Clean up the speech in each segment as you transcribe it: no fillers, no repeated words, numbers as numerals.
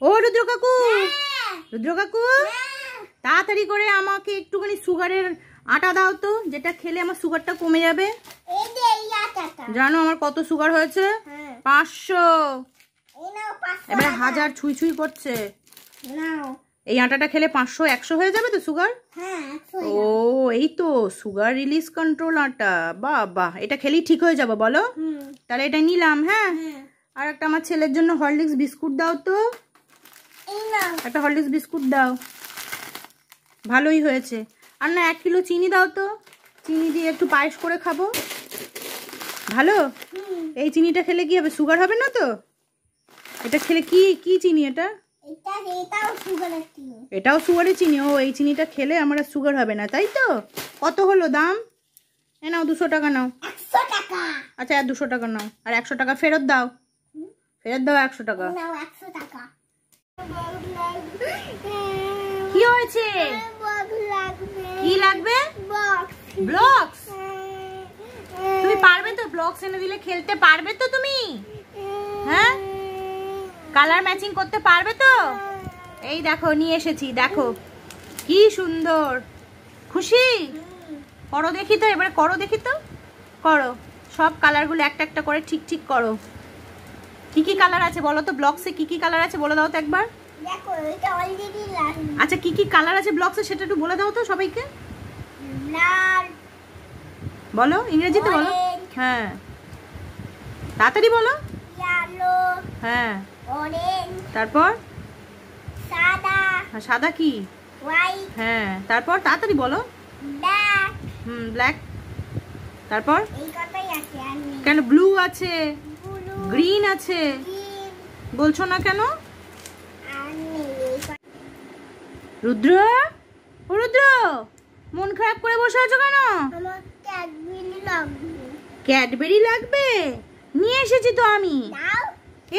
ও রুদ্র কাকু, রুদ্র কাকু তাড়াতাড়ি করে আমাকে একটুখানি সুগারের আটা দাও তো, যেটা খেলে আমার সুগারটা কমে যাবে। জানো আমার কত সুগার হয়েছে? 500। এবার 1000 ছুঁই ছুঁই করছে। এই আটাটা খেলে 500 100 হয়ে যাবে তো সুগার? ও এই তো সুগার রিলিজ কন্ট্রোল আটা। বাহ বাহ, এটা খেলেই ঠিক হয়ে যাবে বলো? তাহলে এটা নিলাম। হ্যাঁ, আর একটা আমার ছেলের জন্য হরলিক্স বিস্কুট দাও তো, একটা হরলিক্স বিস্কুট দাও। ভালোই হয়েছে। আর না 1 কিলো চিনি দাও তো, চিনি দিয়ে একটু পায়েস করে খাবো। ভালো? এই চিনিটা খেলে কি হবে? সুগার হবে না তো? এটা খেলে কি কি চিনি এটা? এটাও সুগারের চিনি। ও এই চিনিটা খেলে আমার সুগার হবে না, তাই তো? কত হলো দাম? এ নাও 200 টাকা নাও। আচ্ছা আর 200 টাকা নাও, আর 100 টাকা ফেরত দাও। ফেরত দাও 100 টাকা। কি হয়েছে? কি লাগবে? ব্লকস। তুমি পারবে তো? ব্লকস এনে দিলে খেলতে পারবে তো তুমি? হ্যাঁ, কালার ম্যাচিং করতে পারবে তো? এই দেখো নিয়ে এসেছি, দেখো কি সুন্দর। খুশি? করো দেখি তো, এবারে করো দেখি তো, করো সব কালারগুলো একটা একটা করে ঠিক ঠিক করো। কি কি কালার আছে বলো তো ব্লকসে? কি কি কালার আছে বলে দাও তো একবার। আচ্ছা কি কি কালার আছে ব্লকসে সেটা একটু বলে দাও তো সবাইকে। বলো ইংরেজিতে বলো। হ্যাঁ তাড়াতাড়ি বলো। হ্যাঁ তারপর সাদা কি? হ্যাঁ তারপর তাড়াতাড়ি বলো। ব্ল্যাক। তারপর কেন ব্লু আছে, গ্রিন আছে, বলছো না কেন? রুদ্র, ও রুদ্র মন খারাপ করে বসে আছো কেন? ক্যাডবেরি লাগবে? নিয়ে এসেছি তো আমি।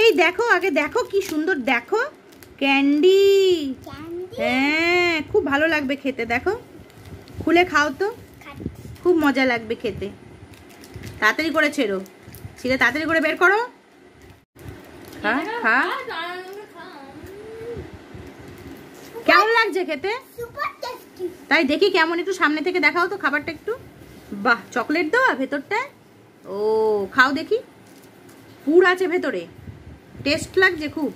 এই দেখো, আগে দেখো কি সুন্দর, দেখো ক্যান্ডি। হ্যাঁ খুব ভালো লাগবে খেতে, দেখো খুলে খাও তো, খুব মজা লাগবে খেতে। তাড়াতাড়ি করে ছেড়ো, ছেড়ে তাড়াতাড়ি করে বের করো। খা খা। কেমন লাগছে খেতে? তাই দেখি কেমন, একটু সামনে থেকে দেখাও তো খাবারটা একটু। বাহ, চকলেট দেওয়া ভেতরটায়। ও খাও দেখি, পুর আছে ভেতরে, টেস্ট লাগছে খুব।